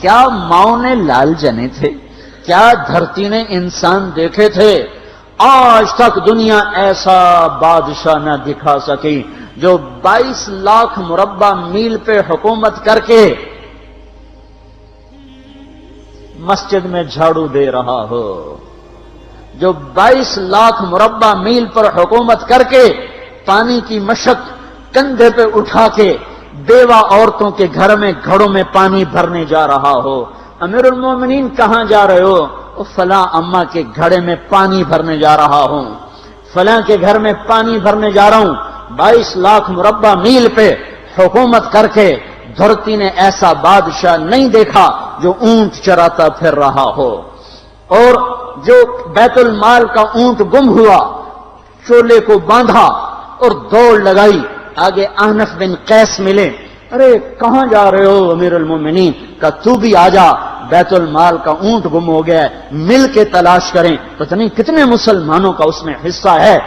کیا ماؤں نے لال جنے تھے؟ کیا دھرتی نے انسان دیکھے تھے؟ آج تک دنیا ایسا بادشاہ نہ دکھا سکی جو 22 لاکھ مربع میل پہ حکومت کر کے مسجد میں جھاڑو دے رہا ہو، جو 22 لاکھ مربع میل پر حکومت کر کے پانی کی مشق کندھے پہ اٹھا کے بیوہ عورتوں کے گھر میں گھڑوں میں پانی بھرنے جا رہا ہو۔ امیر المومنین کہاں جا رہے ہو؟ فلاں اماں کے گھڑے میں پانی بھرنے جا رہا ہوں، فلاں کے گھر میں پانی بھرنے جا رہا ہوں۔ 22 لاکھ مربع میل پہ حکومت کر کے دھرتی نے ایسا بادشاہ نہیں دیکھا جو اونٹ چراتا پھر رہا ہو، اور جو بیت المال کا اونٹ گم ہوا، چولے کو باندھا اور دوڑ لگائی، آگے احنف بن قیس ملے، ارے کہاں جا رہے ہو امیر المومنین؟ کہ تو بھی آجا، بیت المال کا اونٹ گم ہو گیا ہے، مل کے تلاش کریں۔ پتہ نہیں کتنے مسلمانوں کا اس میں حصہ ہے۔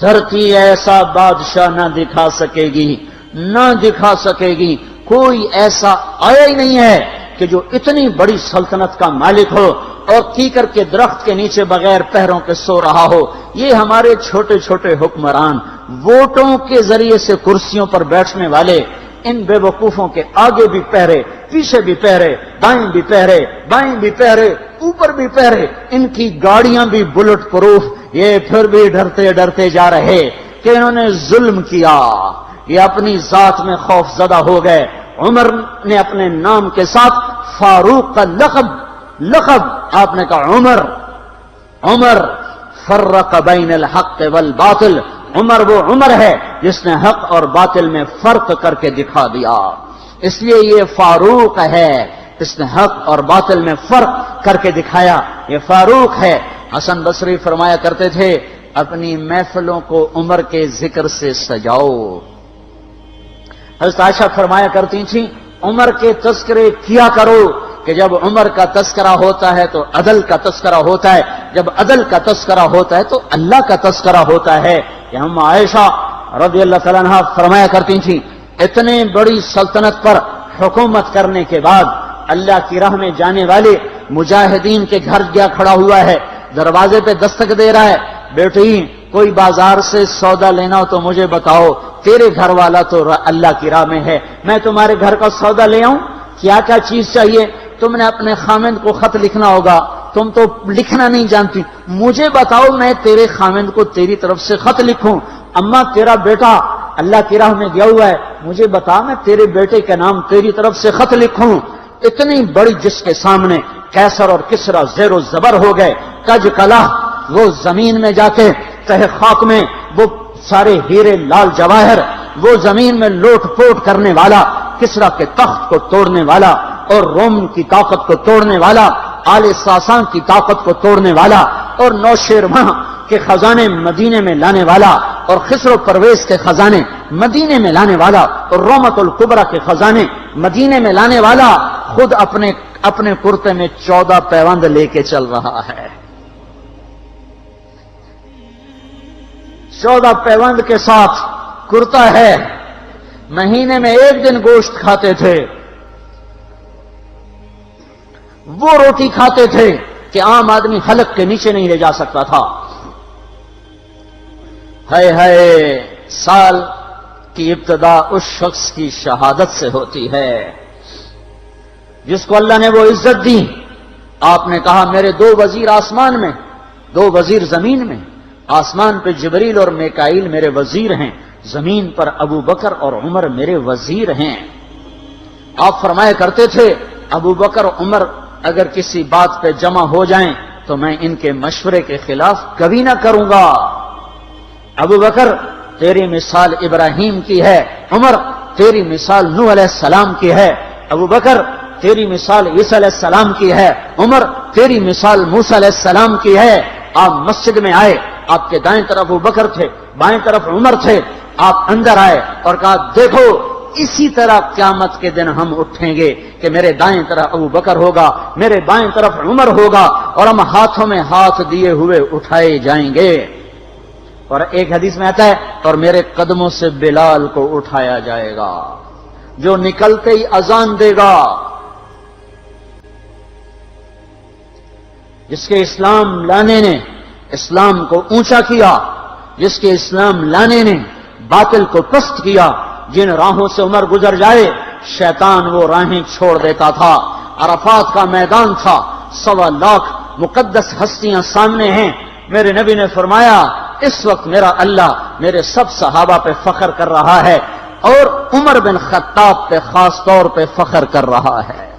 دھرتی ایسا بادشاہ نہ دکھا سکے گی، نہ دکھا سکے گی، کوئی ایسا آیا ہی نہیں ہے کہ جو اتنی بڑی سلطنت کا مالک ہو اور کیکر کے درخت کے نیچے بغیر پہروں کے سو رہا ہو۔ یہ ہمارے چھوٹے چھوٹے حکمران، ووٹوں کے ذریعے سے کرسیوں پر بیٹھنے والے، ان بے وقوفوں کے آگے بھی پہرے، پیچھے بھی پہرے، دائیں بھی پہرے، بائیں بھی پہرے، اوپر بھی پہرے، ان کی گاڑیاں بھی بلٹ پروف، یہ پھر بھی ڈرتے ڈرتے جا رہے کہ انہوں نے ظلم کیا، یہ اپنی ذات میں خوف زدہ ہو گئے۔ عمر نے اپنے نام کے ساتھ فاروق کا لقب آپ نے کہا عمر فرق بین الحق والباطل، عمر وہ عمر ہے جس نے حق اور باطل میں فرق کر کے دکھا دیا، اس لیے یہ فاروق ہے، اس نے حق اور باطل میں فرق کر کے دکھایا، یہ فاروق ہے۔ حسن بصری فرمایا کرتے تھے اپنی محفلوں کو عمر کے ذکر سے سجاؤ۔ حضرت عائشہ فرمایا کرتی تھیں عمر کے تذکرے کیا کرو کہ جب عمر کا تذکرہ ہوتا ہے تو عدل کا تذکرہ ہوتا ہے، جب عدل کا تذکرہ ہوتا ہے تو اللہ کا تذکرہ ہوتا ہے۔ کہ ہم عائشہ رضی اللہ تعالیٰ عنہا فرمایا کرتی تھیں اتنے بڑی سلطنت پر حکومت کرنے کے بعد اللہ کی راہ میں جانے والے مجاہدین کے گھر گیا کھڑا ہوا ہے، دروازے پہ دستک دے رہا ہے، بیٹی کوئی بازار سے سودا لینا ہو تو مجھے بتاؤ، تیرے گھر والا تو اللہ کی راہ میں ہے، میں تمہارے گھر کا سودا لے آؤں، کیا کیا چیز چاہیے؟ تم نے اپنے خامند کو خط لکھنا ہوگا، تم تو لکھنا نہیں جانتی، مجھے بتاؤ میں تیرے خامند کو تیری طرف سے خط لکھوں۔ اماں تیرا بیٹا اللہ کی راہ میں گیا ہوا ہے، مجھے بتا میں تیرے بیٹے کے نام تیری طرف سے خط لکھوں۔ اتنی بڑی جس کے سامنے قیصر اور کسرا زیر و زبر ہو گئے، کج کلا، وہ زمین میں جا کے تہ خاک میں وہ سارے ہیرے لال جواہر، وہ زمین میں لوٹ پوٹ کرنے والا، کسرا کے تخت کو توڑنے والا اور روم کی طاقت کو توڑنے والا، آل ساسان کی طاقت کو توڑنے والا اور نوشیروان کے خزانے مدینے میں لانے والا اور خسرو پرویز کے خزانے مدینے میں لانے والا اور رومت الکبرا کے خزانے مدینے میں لانے والا خود اپنے کرتے میں 14 پیوند لے کے چل رہا ہے۔ 14 پیوند کے ساتھ کرتا ہے، مہینے میں 1 دن گوشت کھاتے تھے، وہ روٹی کھاتے تھے کہ عام آدمی حلق کے نیچے نہیں لے جا سکتا تھا۔ ہے سال کی ابتدا اس شخص کی شہادت سے ہوتی ہے جس کو اللہ نے وہ عزت دی۔ آپ نے کہا میرے 2 وزیر آسمان میں، 2 وزیر زمین میں، آسمان پہ جبریل اور میکائیل میرے وزیر ہیں، زمین پر ابو بکر اور عمر میرے وزیر ہیں۔ آپ فرمایا کرتے تھے ابو بکر عمر اگر کسی بات پہ جمع ہو جائیں تو میں ان کے مشورے کے خلاف کبھی نہ کروں گا۔ ابو بکر تیری مثال ابراہیم کی ہے، عمر تیری مثال نوح علیہ السلام کی ہے، ابو بکر تیری مثال عیسیٰ علیہ السلام کی ہے، عمر تیری مثال موسیٰ علیہ السلام کی ہے۔ آپ مسجد میں آئے، آپ کے دائیں طرف ابو بکر تھے، بائیں طرف عمر تھے، آپ اندر آئے اور کہا دیکھو اسی طرح قیامت کے دن ہم اٹھیں گے کہ میرے دائیں طرف ابو بکر ہوگا، میرے بائیں طرف عمر ہوگا اور ہم ہاتھوں میں ہاتھ دیے ہوئے اٹھائے جائیں گے۔ اور ایک حدیث میں آتا ہے اور میرے قدموں سے بلال کو اٹھایا جائے گا جو نکلتے ہی اذان دے گا، جس کے اسلام لانے نے اسلام کو اونچا کیا، جس کے اسلام لانے نے باطل کو پست کیا، جن راہوں سے عمر گزر جائے شیطان وہ راہیں چھوڑ دیتا تھا۔ عرفات کا میدان تھا، 1.25 لاکھ مقدس ہستیاں سامنے ہیں۔ میرے نبی نے فرمایا اس وقت میرا اللہ میرے سب صحابہ پہ فخر کر رہا ہے اور عمر بن خطاب پہ خاص طور پہ فخر کر رہا ہے،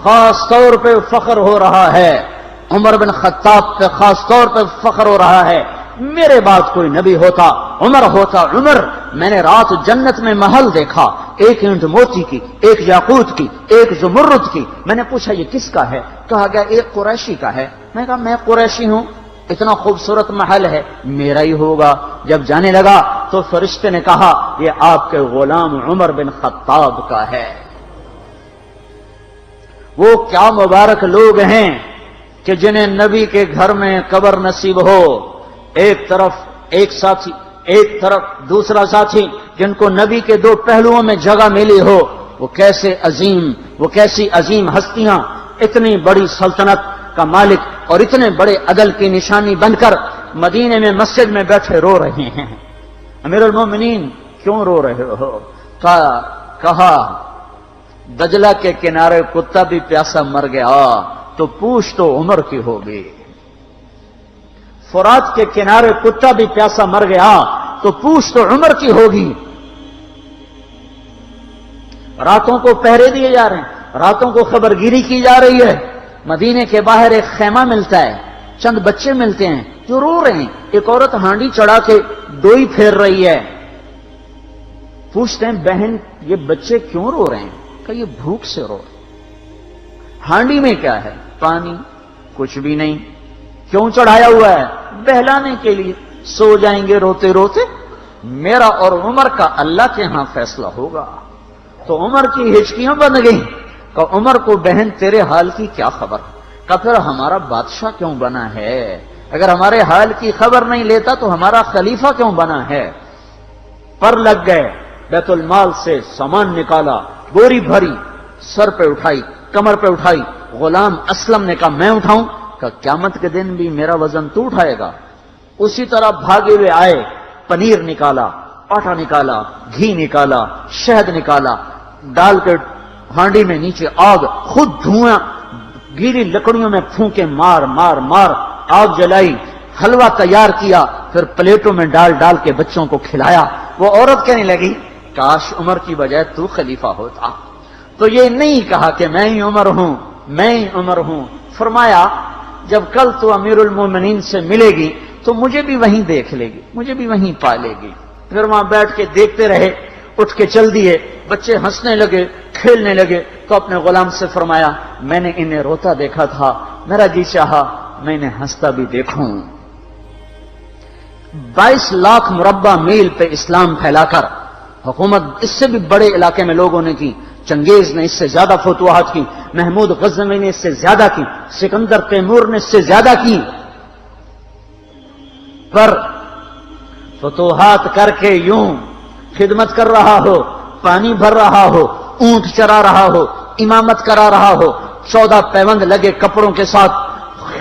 خاص طور پہ فخر ہو رہا ہے، عمر بن خطاب پہ خاص طور پہ فخر ہو رہا ہے۔ میرے بعد کوئی نبی ہوتا عمر ہوتا۔ عمر، میں نے رات جنت میں محل دیکھا، ایک اینٹ موتی کی، ایک یاقوت کی، ایک زمرد کی۔ میں نے پوچھا یہ کس کا ہے؟ کہا گیا ایک قریشی کا ہے۔ میں نے کہا میں قریشی ہوں، اتنا خوبصورت محل ہے، میرا ہی ہوگا۔ جب جانے لگا تو فرشتے نے کہا یہ آپ کے غلام عمر بن خطاب کا ہے۔ وہ کیا مبارک لوگ ہیں کہ جنہیں نبی کے گھر میں قبر نصیب ہو، ایک طرف ایک ساتھی، ایک طرف دوسرا ساتھی، جن کو نبی کے دو پہلوؤں میں جگہ ملی ہو۔ وہ کیسے عظیم، وہ کیسی عظیم ہستیاں، اتنی بڑی سلطنت کا مالک اور اتنے بڑے عدل کی نشانی بن کر مدینے میں مسجد میں بیٹھے رو رہے ہیں۔ امیر المومنین کیوں رو رہے ہو؟ کہا دجلہ کے کنارے کتا بھی پیاسا مر گیا تو پوچھ تو عمر کی ہوگی، فرات کے کنارے کتا بھی پیاسا مر گیا تو پوچھ تو عمر کی ہوگی۔ راتوں کو پہرے دیے جا رہے ہیں، راتوں کو خبرگیری کی جا رہی ہے۔ مدینے کے باہر ایک خیمہ ملتا ہے، چند بچے ملتے ہیں جو رو رہے ہیں۔ ایک عورت ہانڈی چڑھا کے ڈوئی پھیر رہی ہے۔ پوچھتے ہیں بہن یہ بچے کیوں رو رہے ہیں؟ کہ یہ بھوک سے رو رہے ہیں۔ ہانڈی میں کیا ہے؟ پانی، کچھ بھی نہیں۔ کیوں چڑھایا ہوا ہے؟ بہلانے کے لیے، سو جائیں گے روتے روتے۔ میرا اور عمر کا اللہ کے ہاں فیصلہ ہوگا۔ تو عمر کی ہچکیاں بن گئیں کہ عمر کو بہن تیرے حال کی کیا خبر؟ کہ پھر ہمارا بادشاہ کیوں بنا ہے؟ اگر ہمارے حال کی خبر نہیں لیتا تو ہمارا خلیفہ کیوں بنا ہے؟ پر لگ گئے، بیت المال سے سامان نکالا، بوری بھری، سر پہ اٹھائی، کمر پہ اٹھائی۔ غلام اسلم نے کہا میں اٹھاؤں؟ کہ قیامت کے دن بھی میرا وزن تو اٹھائے گا۔ اسی طرح بھاگے ہوئے آئے، پنیر نکالا، آٹا نکالا، گھی نکالا، شہد نکالا، ڈال کے ہانڈی میں نیچے آگ، خود دھواں، گیلی لکڑیوں میں پھونکے مار مار مار آگ جلائی، حلوہ تیار کیا، پھر پلیٹوں میں ڈال ڈال کے بچوں کو کھلایا۔ وہ عورت کہنے لگی کاش عمر کی بجائے تو خلیفہ ہوتا۔ تو یہ نہیں کہا کہ میں ہی عمر ہوں، میں ہی عمر ہوں۔ فرمایا جب کل تو امیر المومنین سے ملے گی تو مجھے بھی وہیں دیکھ لے گی، مجھے بھی وہیں پا لے گی۔ پھر وہاں بیٹھ کے دیکھتے رہے، اٹھ کے چل دیے۔ بچے ہنسنے لگے، کھیلنے لگے تو اپنے غلام سے فرمایا میں نے انہیں روتا دیکھا تھا، میرا جی چاہا میں انہیں ہنستا بھی دیکھوں۔ 22 لاکھ مربع میل پہ اسلام پھیلا کر حکومت اس سے بھی بڑے علاقے میں لوگوں نے کی۔ چنگیز نے اس سے زیادہ فتوحات کی، محمود غزنوی نے اس سے زیادہ کی، سکندر تیمور نے اس سے زیادہ کی۔ پر فتوحات کر کے یوں خدمت کر رہا ہو، پانی بھر رہا ہو، اونٹ چرا رہا ہو، امامت کرا رہا ہو، 14 پیوند لگے کپڑوں کے ساتھ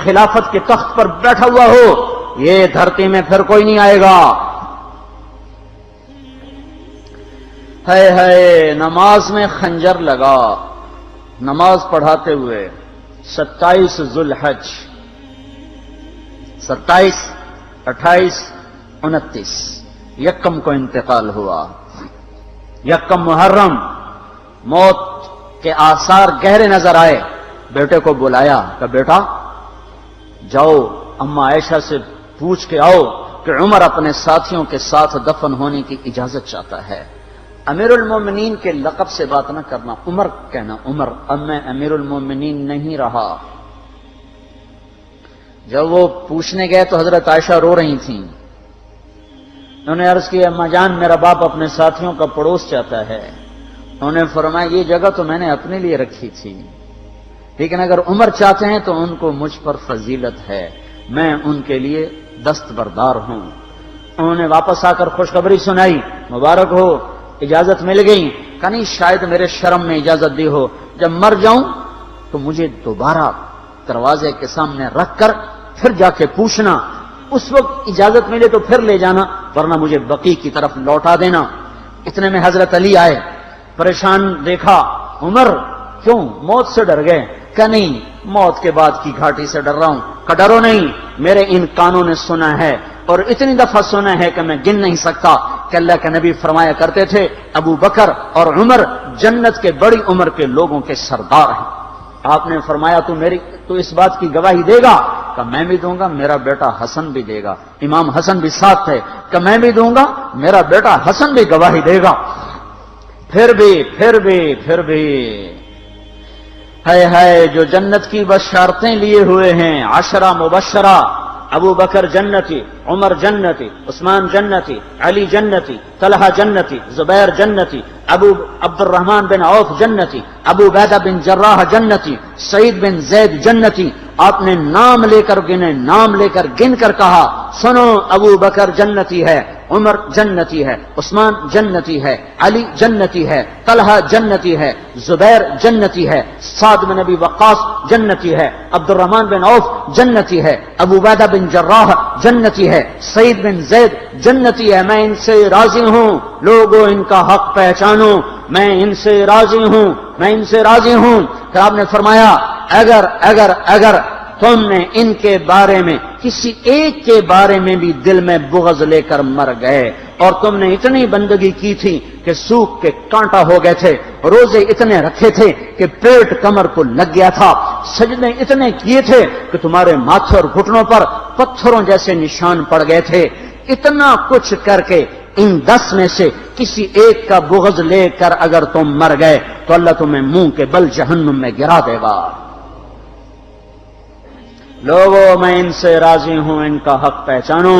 خلافت کے تخت پر بیٹھا ہوا ہو، یہ دھرتی میں پھر کوئی نہیں آئے گا۔ ہے نماز میں خنجر لگا، نماز پڑھاتے ہوئے 27 ذوالحج، 27، 28، 29 یکم کو انتقال ہوا۔ یکم محرم موت کے آثار گہرے نظر آئے۔ بیٹے کو بلایا کہ بیٹا جاؤ اما عائشہ سے پوچھ کے آؤ کہ عمر اپنے ساتھیوں کے ساتھ دفن ہونے کی اجازت چاہتا ہے۔ امیر المومنین کے لقب سے بات نہ کرنا، عمر کہنا، عمر، اب میں امیر المومنین نہیں رہا۔ جب وہ پوچھنے گئے تو حضرت عائشہ رو رہی تھیں۔ انہوں نے عرض کیا اما جان میرا باپ اپنے ساتھیوں کا پڑوس چاہتا ہے۔ انہوں نے فرمایا یہ جگہ تو میں نے اپنے لیے رکھی تھی، لیکن اگر عمر چاہتے ہیں تو ان کو مجھ پر فضیلت ہے، میں ان کے لیے دستبردار ہوں۔ انہوں نے واپس آ کر خوشخبری سنائی، مبارک ہو اجازت مل گئی۔ کہ نہیں شاید میرے شرم میں اجازت دی ہو، جب مر جاؤں تو مجھے دوبارہ دروازے کے سامنے رکھ کر پھر جا کے پوچھنا، اس وقت اجازت ملے تو پھر لے جانا، ورنہ مجھے بقیع کی طرف لوٹا دینا۔ اتنے میں حضرت علی آئے، پریشان دیکھا، عمر کیوں موت سے ڈر گئے؟ کہ نہیں، موت کے بعد کی گھاٹی سے ڈر رہا ہوں۔ کہ ڈرو نہیں، میرے ان کانوں نے سنا ہے اور اتنی دفعہ سنا ہے کہ میں گن نہیں سکتا کہ اللہ کے نبی فرمایا کرتے تھے ابو بکر اور عمر جنت کے بڑی عمر کے لوگوں کے سردار ہیں۔ آپ نے فرمایا تو اس بات کی گواہی دے گا؟ کہ میں بھی دوں گا، میرا بیٹا حسن بھی دے گا۔ امام حسن بھی ساتھ تھے۔ کہ میں بھی دوں گا، میرا بیٹا حسن بھی گواہی دے گا۔ پھر بھی ہے جو جنت کی بشارتیں لیے ہوئے ہیں، 10 مبشرہ، ابو بکر جنتی، عمر جنتی، عثمان جنتی، علی جنتی، طلحہ جنتی، زبیر جنتی، ابو عبد الرحمن بن عوف جنتی، ابو عبیدہ بن جراح جنتی، سعید بن زید جنتی۔ آپ نے نام لے کر گنے، نام لے کر گن کر کہا، سنو ابو بکر جنتی ہے، عمر جنتی ہے، عثمان جنتی ہے، علی جنتی ہے، طلحہ جنتی ہے، زبیر جنتی ہے، سعد بن ابی وقاص جنتی ہے، عبد الرحمن بن عوف جنتی ہے، ابو عبیدہ بن جراح جنتی ہے، سعید بن زید جنتی ہے۔ میں ان سے راضی ہوں، لوگوں ان کا حق پہچانو، میں ان سے راضی ہوں، میں ان سے راضی ہوں۔ پھر آپ نے فرمایا اگر تم نے ان کے بارے میں کسی ایک کے بارے میں بھی دل میں بغض لے کر مر گئے، اور تم نے اتنی بندگی کی تھی کہ سوکھ کے کانٹا ہو گئے تھے، روزے اتنے رکھے تھے کہ پیٹ کمر کو لگ گیا تھا، سجدے اتنے کیے تھے کہ تمہارے ماتھے اور گھٹنوں پر پتھروں جیسے نشان پڑ گئے تھے، اتنا کچھ کر کے ان 10 میں سے کسی ایک کا بغض لے کر اگر تم مر گئے تو اللہ تمہیں منہ کے بل جہنم میں گرا دے گا۔ لوگوں میں ان سے راضی ہوں، ان کا حق پہچانو،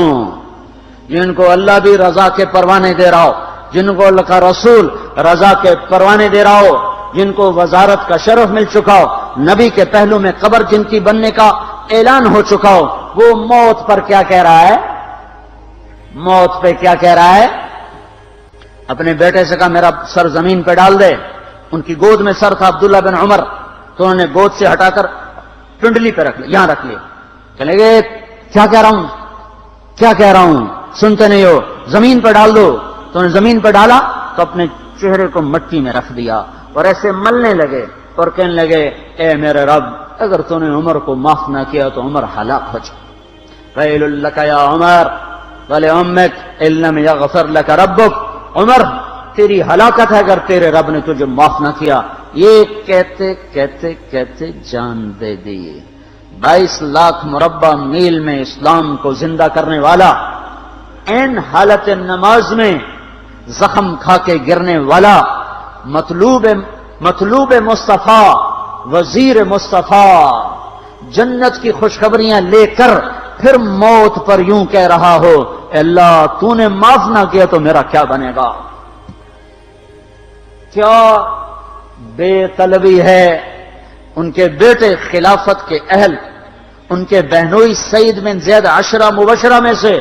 جن کو اللہ بھی رضا کے پروانے دے رہا ہو، جن کو اللہ کا رسول رضا کے پروانے دے رہا ہو، جن کو وزارت کا شرف مل چکا ہو، نبی کے پہلو میں قبر جن کی بننے کا اعلان ہو چکا ہو، وہ موت پر کیا کہہ رہا ہے؟ موت پہ کیا کہہ رہا ہے؟ اپنے بیٹے سے کہا میرا سر زمین پہ ڈال دے۔ ان کی گود میں سر تھا عبداللہ بن عمر، تو انہوں نے گود سے ہٹا کر پنڈلی پہ رکھ لیا، یہاں رکھ لیا۔ چلے گئے، کیا کہہ رہا ہوں سنتے نہیں ہو، زمین پہ ڈال دو۔ تو انہوں نے زمین پہ ڈالا تو اپنے چہرے کو مٹی میں رکھ دیا اور ایسے ملنے لگے اور کہنے لگے، اے میرے رب، اگر تو نے عمر کو معاف نہ کیا تو عمر ہلاک ہو جائے۔ ویل لک یا عمر ولامک ان لم یغفر لک ربک، عمر تیری ہلاکت ہے اگر تیرے رب نے تجھے معاف نہ کیا۔ یہ کہتے کہتے کہتے جان دے دی۔ 22 لاکھ مربع میل میں اسلام کو زندہ کرنے والا، این حالت نماز میں زخم کھا کے گرنے والا، مطلوب مصطفیٰ، وزیر مصطفیٰ، جنت کی خوشخبریاں لے کر پھر موت پر یوں کہہ رہا ہو، اللہ تو نے معاف نہ کیا تو میرا کیا بنے گا؟ کیا بے طلبی ہے۔ ان کے بیٹے خلافت کے اہل، ان کے بہنوئی سعید بن زید 10 مبشرہ میں سے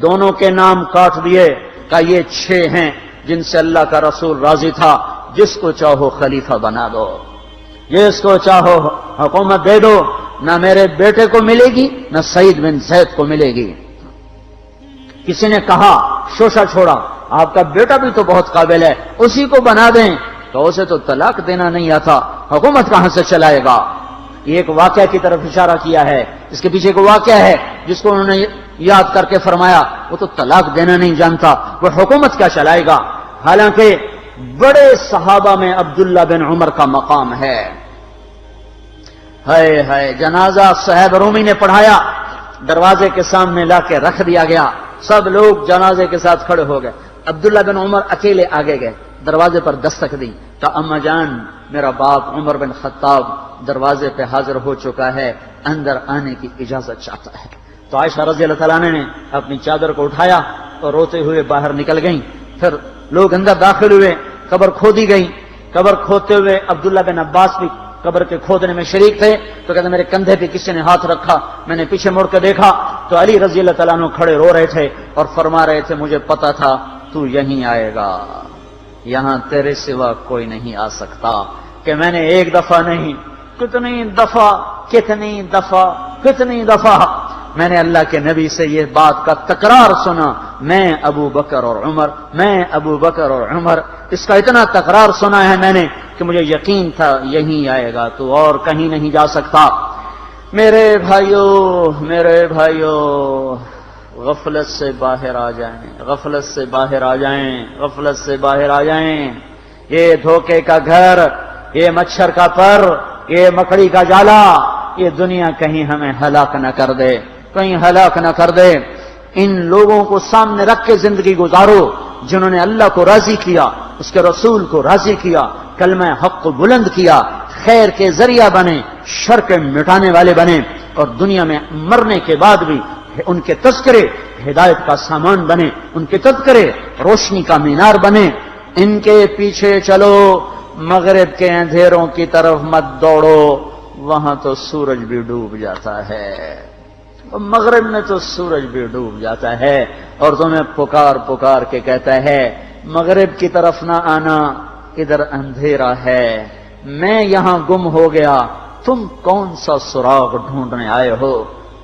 دونوں کے نام کاٹ دیے، کہ یہ 6 ہیں جن سے اللہ کا رسول راضی تھا، جس کو چاہو خلیفہ بنا دو، جس کو چاہو حکومت دے دو، نہ میرے بیٹے کو ملے گی نہ سعید بن زید کو ملے گی۔ کسی نے کہا شوشہ چھوڑا، آپ کا بیٹا بھی تو بہت قابل ہے، اسی کو بنا دیں۔ تو اسے تو طلاق دینا نہیں آتا، حکومت کہاں سے چلائے گا؟ یہ ایک واقعہ کی طرف اشارہ کیا ہے۔ اس کے پیچھے ایک واقعہ ہے جس کو انہوں نے یاد کر کے فرمایا، وہ تو طلاق دینا نہیں جانتا، وہ حکومت کیا چلائے گا؟ حالانکہ بڑے صحابہ میں عبداللہ بن عمر کا مقام ہے۔ ہے جنازہ صہیب رومی نے پڑھایا، دروازے کے سامنے لا کے رکھ دیا گیا، سب لوگ جنازے کے ساتھ کھڑے ہو گئے، عبداللہ بن عمر اکیلے آگے گئے، دروازے پر دستک دی تو اما جان میرا باپ عمر بن خطاب دروازے پہ حاضر ہو چکا ہے، اندر آنے کی اجازت چاہتا ہے۔ تو عائشہ رضی اللہ تعالیٰ نے اپنی چادر کو اٹھایا اور روتے ہوئے باہر نکل گئیں۔ پھر لوگ اندر داخل ہوئے، قبر کھودی گئی، قبر کھودتے ہوئے عبداللہ بن عباس بھی قبر کے کھودنے میں شریک تھے۔ تو کہتے میرے کندھے پہ کسی نے ہاتھ رکھا، میں نے پیچھے مڑ کے دیکھا تو علی رضی اللہ تعالیٰ عنہ کھڑے رو رہے تھے اور فرما رہے تھے مجھے پتا تھا تو یہیں آئے گا، یہاں تیرے سوا کوئی نہیں آ سکتا، کہ میں نے ایک دفعہ نہیں کتنی دفعہ میں نے اللہ کے نبی سے یہ بات کا تکرار سنا، میں ابو بکر اور عمر، اس کا اتنا تکرار سنا ہے میں نے کہ مجھے یقین تھا یہیں آئے گا، تو اور کہیں نہیں جا سکتا۔ میرے بھائیو، غفلت سے باہر آ جائیں، یہ دھوکے کا گھر، یہ مچھر کا پر، یہ مکڑی کا جالا، یہ دنیا کہیں ہمیں ہلاک نہ کر دے۔ ان لوگوں کو سامنے رکھ کے زندگی گزارو جنہوں نے اللہ کو راضی کیا، اس کے رسول کو راضی کیا، کلمہ حق کو بلند کیا، خیر کے ذریعہ بنے، شر کے مٹانے والے بنے، اور دنیا میں مرنے کے بعد بھی ان کے تذکرے ہدایت کا سامان بنے، ان کے تذکرے روشنی کا مینار بنے۔ ان کے پیچھے چلو، مغرب کے اندھیروں کی طرف مت دوڑو، وہاں تو سورج بھی ڈوب جاتا ہے، مغرب میں تو سورج بھی ڈوب جاتا ہے، اور تمہیں پکار کے کہتا ہے مغرب کی طرف نہ آنا، ادھر اندھیرا ہے، میں یہاں گم ہو گیا، تم کون سا سراغ ڈھونڈنے آئے ہو؟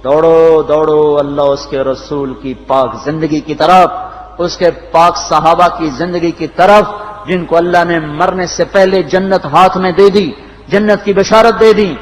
دوڑو اللہ اس کے رسول کی پاک زندگی کی طرف، اس کے پاک صحابہ کی زندگی کی طرف، جن کو اللہ نے مرنے سے پہلے جنت ہاتھ میں دے دی، جنت کی بشارت دے دی۔